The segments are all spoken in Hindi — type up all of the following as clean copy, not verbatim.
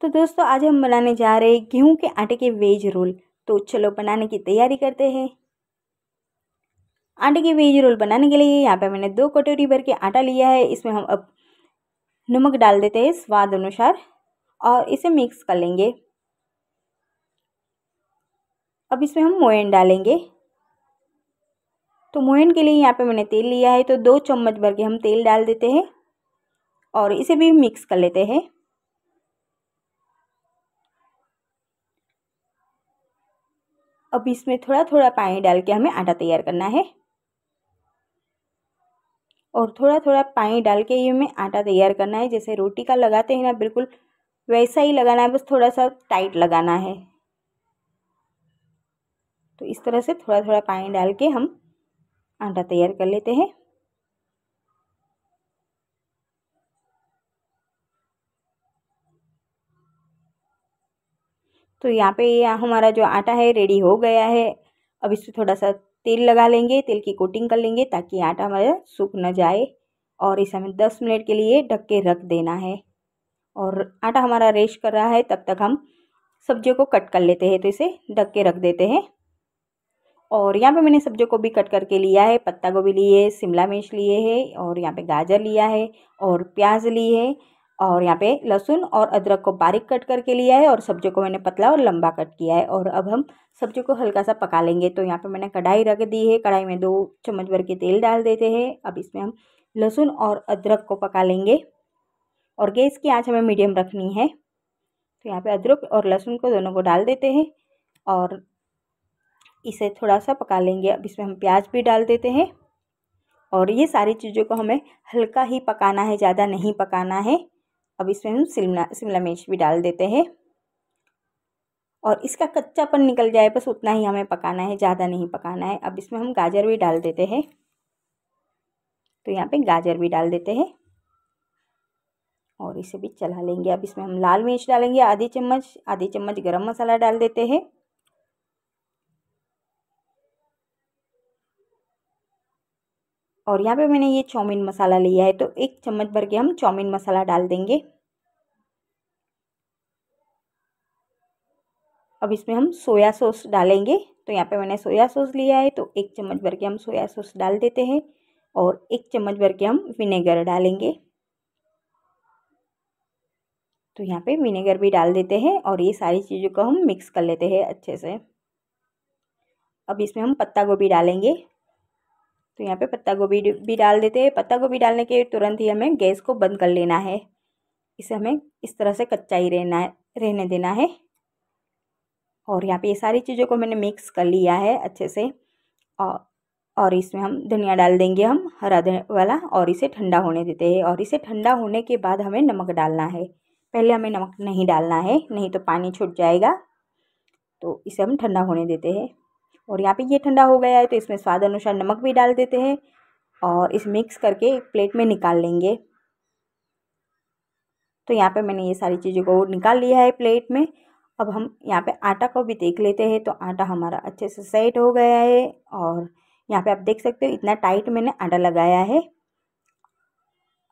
तो दोस्तों आज हम बनाने जा रहे हैं गेहूं के आटे के वेज रोल। तो चलो बनाने की तैयारी करते हैं। आटे के वेज रोल बनाने के लिए यहाँ पे मैंने 2 कटोरी भर के आटा लिया है। इसमें हम अब नमक डाल देते हैं स्वाद अनुसार और इसे मिक्स कर लेंगे। अब इसमें हम मोयन डालेंगे। तो मोयन के लिए यहाँ पे मैंने तेल लिया है, तो 2 चम्मच भर के हम तेल डाल देते हैं और इसे भी मिक्स कर लेते हैं। अब इसमें थोड़ा थोड़ा पानी डाल के हमें आटा तैयार करना है और थोड़ा थोड़ा पानी डाल के ये हमें आटा तैयार करना है। जैसे रोटी का लगाते हैं ना, बिल्कुल वैसा ही लगाना है, बस थोड़ा सा टाइट लगाना है। तो इस तरह से थोड़ा थोड़ा पानी डाल के हम आटा तैयार कर लेते हैं। तो यहाँ पे हमारा जो आटा है रेडी हो गया है। अब इसमें थोड़ा सा तेल लगा लेंगे, तेल की कोटिंग कर लेंगे ताकि आटा हमारा सूख न जाए। और इसे हमें 10 मिनट के लिए ढक के रख देना है। और आटा हमारा रेस्ट कर रहा है, तब तक हम सब्जियों को कट कर लेते हैं। तो इसे ढक के रख देते हैं। और यहाँ पे मैंने सब्जियों को भी कट करके लिया है। पत्ता गोभी लिए, शिमला मिर्च लिए है और यहाँ पे गाजर लिया है और प्याज ली है और यहाँ पे लहसुन और अदरक को बारीक कट करके लिया है और सब्जियों को मैंने पतला और लंबा कट किया है। और अब हम सब्जियों को हल्का सा पका लेंगे। तो यहाँ पे मैंने कढ़ाई रख दी है। कढ़ाई में 2 चम्मच भर के तेल डाल देते हैं। अब इसमें हम लहसुन और अदरक को पका लेंगे और गैस की आँच हमें मीडियम रखनी है। तो यहाँ पे अदरक और लहसुन को दोनों को डाल देते हैं और इसे थोड़ा सा पका लेंगे। अब इसमें हम प्याज भी डाल देते हैं और ये सारी चीज़ों को हमें हल्का ही पकाना है, ज़्यादा नहीं पकाना है। अब इसमें हम शिमला मिर्च भी डाल देते हैं और इसका कच्चापन निकल जाए, बस उतना ही हमें पकाना है, ज़्यादा नहीं पकाना है। अब इसमें हम गाजर भी डाल देते हैं। तो यहाँ पे गाजर भी डाल देते हैं और इसे भी चला लेंगे। अब इसमें हम लाल मिर्च डालेंगे आधी चम्मच गरम मसाला डाल देते हैं और यहाँ पे मैंने ये चाउमीन मसाला लिया है, तो 1 चम्मच भर के हम चाउमीन मसाला डाल देंगे। अब इसमें हम सोया सॉस डालेंगे। तो यहाँ पे मैंने सोया सॉस लिया है, तो 1 चम्मच भर के हम सोया सॉस डाल देते हैं और 1 चम्मच भर के हम विनेगर डालेंगे। तो यहाँ पे विनेगर भी डाल देते हैं और ये सारी चीज़ों को हम मिक्स कर लेते हैं अच्छे से। अब इसमें हम पत्ता गोभी डालेंगे। तो यहाँ पे पत्ता गोभी भी डाल देते हैं। पत्ता गोभी डालने के तुरंत ही हमें गैस को बंद कर लेना है। इसे हमें इस तरह से कच्चा ही रहने देना है। और यहाँ पे ये सारी चीज़ों को मैंने मिक्स कर लिया है अच्छे से। और इसमें हम धनिया डाल देंगे, हम हरा धनिया वाला, और इसे ठंडा होने देते हैं। और इसे ठंडा होने के बाद हमें नमक डालना है। पहले हमें नमक नहीं डालना है, नहीं तो पानी छूट जाएगा। तो इसे हम ठंडा होने देते हैं। और यहाँ पे ये ठंडा हो गया है, तो इसमें स्वाद अनुसार नमक भी डाल देते हैं और इसे मिक्स करके एक प्लेट में निकाल लेंगे। तो यहाँ पे मैंने ये सारी चीज़ों को निकाल लिया है प्लेट में। अब हम यहाँ पे आटा को भी देख लेते हैं। तो आटा हमारा अच्छे से सेट हो गया है और यहाँ पे आप देख सकते हो इतना टाइट मैंने आटा लगाया है।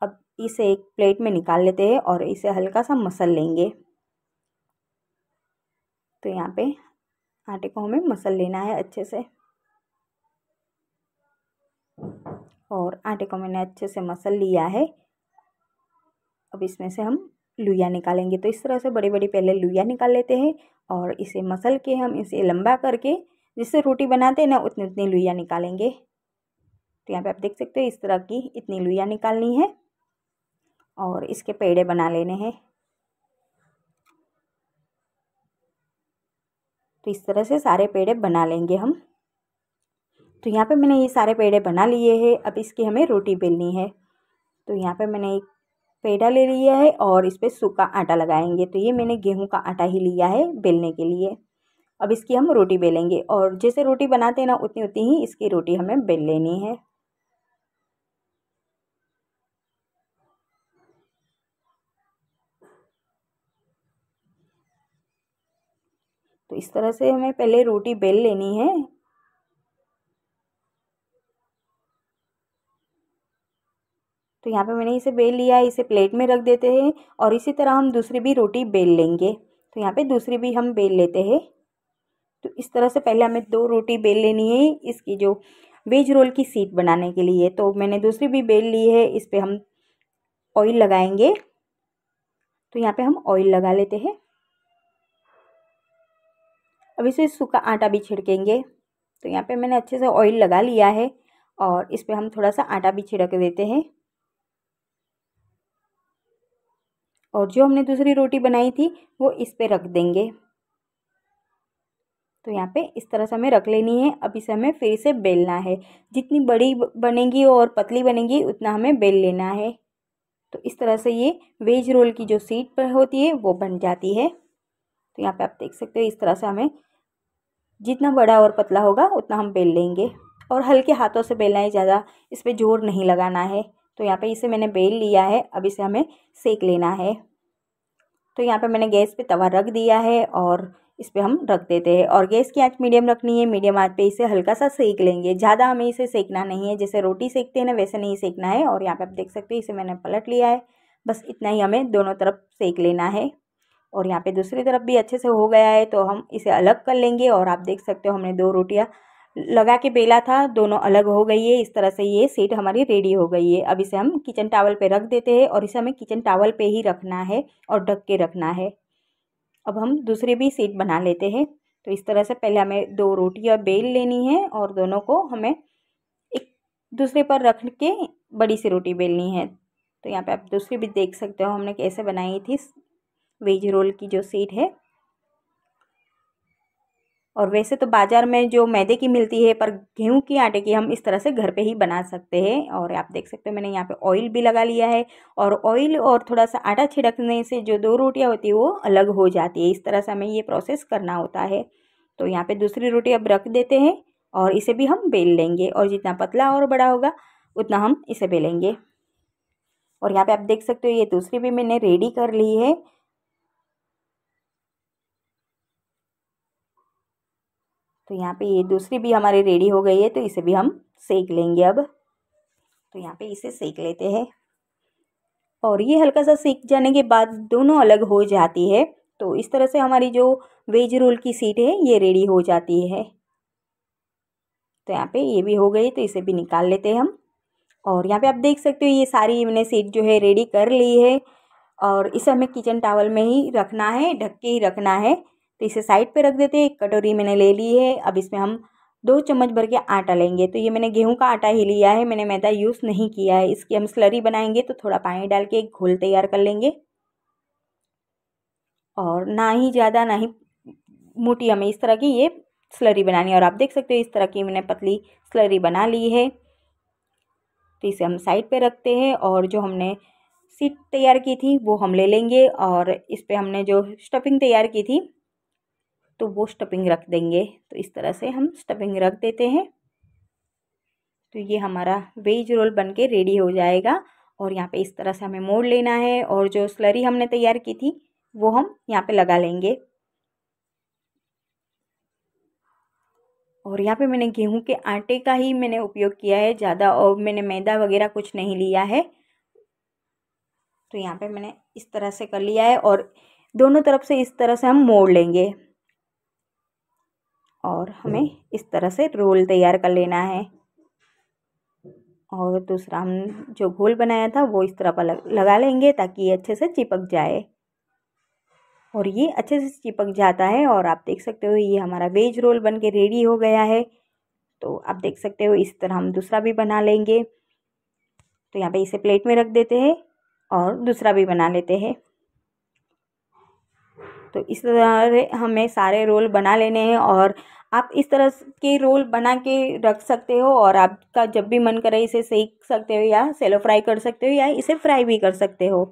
अब इसे एक प्लेट में निकाल लेते हैं और इसे हल्का सा मसल लेंगे। तो यहाँ पे आटे को हमें मसल लेना है अच्छे से और आटे को मैंने अच्छे से मसल लिया है। अब इसमें से हम लुइयाँ निकालेंगे। तो इस तरह से बड़ी बड़ी पहले लुइयाँ निकाल लेते हैं और इसे मसल के हम इसे लंबा करके, जिससे रोटी बनाते हैं ना, उतनी उतनी लुइयाँ निकालेंगे। तो यहाँ पे आप देख सकते हो इस तरह की इतनी लुइयाँ निकालनी है और इसके पेड़े बना लेने हैं। तो इस तरह से सारे पेड़े बना लेंगे हम। तो यहाँ पे मैंने ये सारे पेड़े बना लिए हैं। अब इसकी हमें रोटी बेलनी है। तो यहाँ पे मैंने एक पेड़ा ले लिया है और इस पर सूखा आटा लगाएंगे। तो ये मैंने गेहूं का आटा ही लिया है बेलने के लिए। अब इसकी हम रोटी बेलेंगे और जैसे रोटी बनाते हैं ना, उतनी उतनी ही इसकी रोटी हमें बेल लेनी है। तो इस तरह से हमें पहले रोटी बेल लेनी है। तो यहाँ पे मैंने इसे बेल लिया है, इसे प्लेट में रख देते हैं और इसी तरह हम दूसरी भी रोटी बेल लेंगे। तो यहाँ पे दूसरी भी हम बेल लेते हैं। तो इस तरह से पहले हमें 2 रोटी बेल लेनी है इसकी जो वेज रोल की शीट बनाने के लिए। तो मैंने दूसरी भी बेल ली है, इस पर हम ऑयल लगाएंगे। तो यहाँ पे हम ऑयल लगा लेते हैं। अब इसे सूखा आटा भी छिड़केंगे। तो यहाँ पे मैंने अच्छे से ऑयल लगा लिया है और इस पर हम थोड़ा सा आटा भी छिड़क देते हैं। और जो हमने दूसरी रोटी बनाई थी वो इस पे रख देंगे। तो यहाँ पे इस तरह से हमें रख लेनी है। अब इसे हमें फिर से बेलना है। जितनी बड़ी बनेगी और पतली बनेगी उतना हमें बेल लेना है। तो इस तरह से ये वेज रोल की जो शीट पर होती है वो बन जाती है। तो यहाँ पे आप देख सकते हो इस तरह से हमें जितना बड़ा और पतला होगा उतना हम बेल लेंगे और हल्के हाथों से बेलना है, ज़्यादा इस पर जोर नहीं लगाना है। तो यहाँ पे इसे मैंने बेल लिया है। अब इसे हमें सेक लेना है। तो यहाँ पे मैंने गैस पे तवा रख दिया है और इस पे हम रख देते हैं और गैस की आंच मीडियम रखनी है। मीडियम आंच पे इसे हल्का सा सेक लेंगे, ज़्यादा हमें इसे सेकना नहीं है, जैसे रोटी सेकते हैं ना वैसे नहीं सेकना है। और यहाँ पे आप देख सकते हो इसे मैंने पलट लिया है। बस इतना ही हमें दोनों तरफ सेक लेना है। और यहाँ पे दूसरी तरफ भी अच्छे से हो गया है तो हम इसे अलग कर लेंगे। और आप देख सकते हो हमने 2 रोटियाँ लगा के बेला था, दोनों अलग हो गई है। इस तरह से ये शीट हमारी रेडी हो गई है। अब इसे हम किचन टॉवल पे रख देते हैं और इसे हमें किचन टॉवल पे ही रखना है और ढक के रखना है। अब हम दूसरी भी शीट बना लेते हैं। तो इस तरह से पहले हमें 2 रोटियां बेल लेनी है और दोनों को हमें एक दूसरे पर रख के बड़ी सी रोटी बेलनी है। तो यहाँ पे आप दूसरी भी देख सकते हो हमने कैसे बनाई थी वेज रोल की जो शीट है। और वैसे तो बाज़ार में जो मैदे की मिलती है, पर गेहूं की आटे की हम इस तरह से घर पे ही बना सकते हैं। और आप देख सकते हो मैंने यहाँ पे ऑयल भी लगा लिया है और ऑयल और थोड़ा सा आटा छिड़कने से जो 2 रोटियां होती है वो अलग हो जाती है। इस तरह से हमें ये प्रोसेस करना होता है। तो यहाँ पे दूसरी रोटी अब रख देते हैं और इसे भी हम बेल लेंगे और जितना पतला और बड़ा होगा उतना हम इसे बेलेंगे। और यहाँ पे आप देख सकते हो ये दूसरी भी मैंने रेडी कर ली है। तो यहाँ पे ये दूसरी भी हमारी रेडी हो गई है तो इसे भी हम सेक लेंगे अब। तो यहाँ पे इसे सेक लेते हैं और ये हल्का सा सेक जाने के बाद दोनों अलग हो जाती है। तो इस तरह से हमारी जो वेज रोल की शीट है ये रेडी हो जाती है। तो यहाँ पे ये भी हो गई तो इसे भी निकाल लेते हैं हम। और यहाँ पे आप देख सकते हो ये सारी मैंने शीट जो है रेडी कर ली है और इसे हमें किचन टॉवल में ही रखना है, ढक के ही रखना है। तो इसे साइड पे रख देते हैं। एक कटोरी मैंने ले ली है। अब इसमें हम 2 चम्मच भर के आटा लेंगे। तो ये मैंने गेहूं का आटा ही लिया है, मैंने मैदा यूज़ नहीं किया है। इसकी हम स्लरी बनाएंगे तो थोड़ा पानी डाल के एक घोल तैयार कर लेंगे और ना ही ज़्यादा ना ही मोटी हमें इस तरह की ये स्लरी बनानी है। और आप देख सकते हो इस तरह की मैंने पतली स्लरी बना ली है। तो इसे हम साइड पे रखते हैं और जो हमने शीट तैयार की थी वो हम ले लेंगे और इस पे हमने जो स्टफिंग तैयार की थी तो वो स्टफिंग रख देंगे। तो इस तरह से हम स्टफिंग रख देते हैं। तो ये हमारा वेज रोल बनके रेडी हो जाएगा। और यहाँ पे इस तरह से हमें मोड़ लेना है और जो स्लरी हमने तैयार की थी वो हम यहाँ पे लगा लेंगे। और यहाँ पे मैंने गेहूं के आटे का ही मैंने उपयोग किया है ज़्यादा, और मैंने मैदा वगैरह कुछ नहीं लिया है। तो यहाँ पे मैंने इस तरह से कर लिया है और दोनों तरफ से इस तरह से हम मोड़ लेंगे और हमें इस तरह से रोल तैयार कर लेना है। और दूसरा हम जो घोल बनाया था वो इस तरह पर लगा लेंगे ताकि ये अच्छे से चिपक जाए। और ये अच्छे से चिपक जाता है और आप देख सकते हो ये हमारा वेज रोल बन के रेडी हो गया है। तो आप देख सकते हो इस तरह हम दूसरा भी बना लेंगे। तो यहाँ पे इसे प्लेट में रख देते हैं और दूसरा भी बना लेते हैं। तो इस तरह हमें सारे रोल बना लेने हैं और आप इस तरह के रोल बना के रख सकते हो और आपका जब भी मन करे इसे सेक सकते हो या सेलो फ्राई कर सकते हो या इसे फ्राई भी कर सकते हो।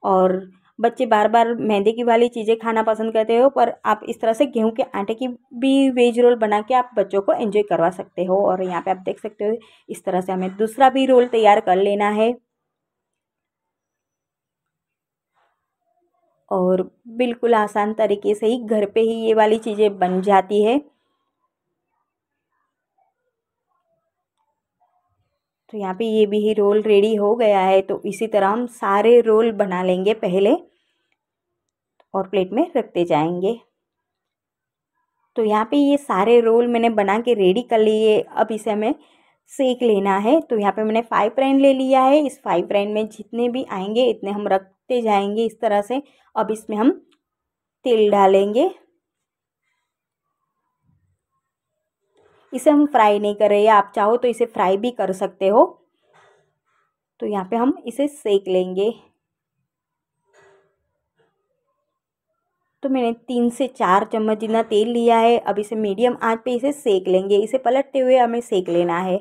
और बच्चे बार बार मैदे की वाली चीज़ें खाना पसंद करते हो, पर आप इस तरह से गेहूं के आटे की भी वेज रोल बना के आप बच्चों को एंजॉय करवा सकते हो। और यहाँ पे आप देख सकते हो इस तरह से हमें दूसरा भी रोल तैयार कर लेना है और बिल्कुल आसान तरीके से ही घर पे ही ये वाली चीज़ें बन जाती है। तो यहाँ पे ये भी रोल रेडी हो गया है। तो इसी तरह हम सारे रोल बना लेंगे पहले और प्लेट में रखते जाएंगे। तो यहाँ पे ये सारे रोल मैंने बना के रेडी कर लिए। अब इसे हमें सेक लेना है। तो यहाँ पे मैंने 5 पैन ले लिया है। इस 5 पैन में जितने भी आएंगे इतने हम रखते जाएंगे इस तरह से। अब इसमें हम तेल डालेंगे। इसे हम फ्राई नहीं कर रहे हैं, आप चाहो तो इसे फ्राई भी कर सकते हो। तो यहाँ पे हम इसे सेक लेंगे। तो मैंने 3 से 4 चम्मच जितना तेल लिया है। अब इसे मीडियम आंच पे इसे सेक लेंगे। इसे पलटते हुए हमें सेक लेना है,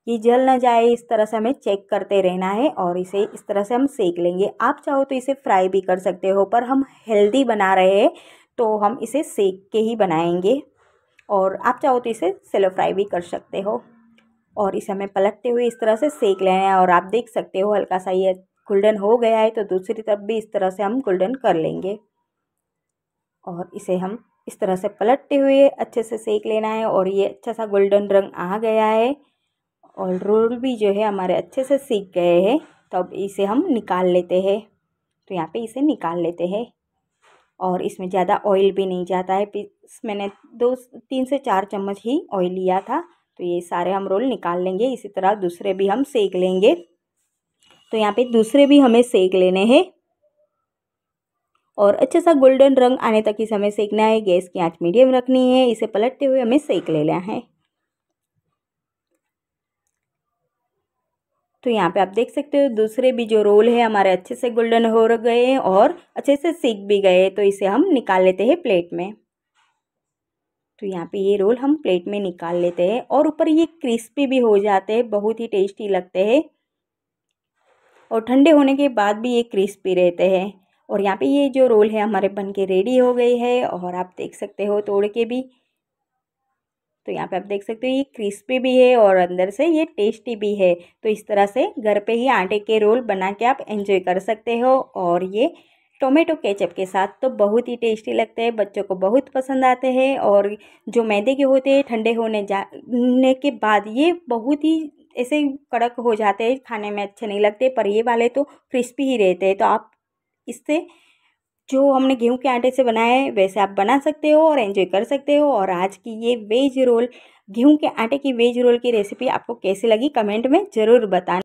ये जल ना जाए इस तरह से हमें चेक करते रहना है और इसे इस तरह से हम सेक लेंगे। आप चाहो तो इसे फ्राई भी कर सकते हो, पर हम हेल्दी बना रहे हैं तो हम इसे सेक के ही बनाएंगे। और आप चाहो तो इसे सेलो फ्राई भी कर सकते हो। और इसे हमें पलटते हुए इस तरह से सेक लेना है। और आप देख सकते हो हल्का सा ये गोल्डन हो गया है। तो दूसरी तरफ भी इस तरह से हम गोल्डन कर लेंगे। और इसे हम इस तरह से पलटते हुए अच्छे से सेक लेना है। और ये अच्छा सा गोल्डन रंग आ गया है और रोल भी जो है हमारे अच्छे से सीख गए हैं। तो अब इसे हम निकाल लेते हैं। तो यहाँ पे इसे निकाल लेते हैं। और इसमें ज़्यादा ऑयल भी नहीं जाता है। मैंने 3 से 4 चम्मच ही ऑयल लिया था। तो ये सारे हम रोल निकाल लेंगे। इसी तरह दूसरे भी हम सेक लेंगे। तो यहाँ पे दूसरे भी हमें सेक लेने हैं और अच्छे सा गोल्डन रंग आने तक इसे हमें सेकना है। गैस की आंच मीडियम रखनी है। इसे पलटते हुए हमें सेक लेना है। तो यहाँ पे आप देख सकते हो दूसरे भी जो रोल है हमारे अच्छे से गोल्डन हो गए हैं और अच्छे से सीख भी गए। तो इसे हम निकाल लेते हैं प्लेट में। तो यहाँ पे ये रोल हम प्लेट में निकाल लेते हैं और ऊपर ये क्रिस्पी भी हो जाते हैं, बहुत ही टेस्टी लगते हैं और ठंडे होने के बाद भी ये क्रिस्पी रहते हैं। और यहाँ पे ये जो रोल है हमारे बन के रेडी हो गई है और आप देख सकते हो तोड़ के भी। तो यहाँ पे आप देख सकते हो ये क्रिस्पी भी है और अंदर से ये टेस्टी भी है। तो इस तरह से घर पे ही आटे के रोल बना के आप एंजॉय कर सकते हो। और ये टोमेटो केचप के साथ तो बहुत ही टेस्टी लगते हैं, बच्चों को बहुत पसंद आते हैं। और जो मैदे के होते हैं ठंडे होने के बाद ये बहुत ही ऐसे कड़क हो जाते हैं, खाने में अच्छे नहीं लगते। पर ये वाले तो क्रिस्पी ही रहते हैं। तो आप इससे जो हमने गेहूं के आटे से बनाया है वैसे आप बना सकते हो और एंजॉय कर सकते हो। और आज की ये वेज रोल, गेहूं के आटे की वेज रोल की रेसिपी आपको कैसी लगी कमेंट में ज़रूर बताना।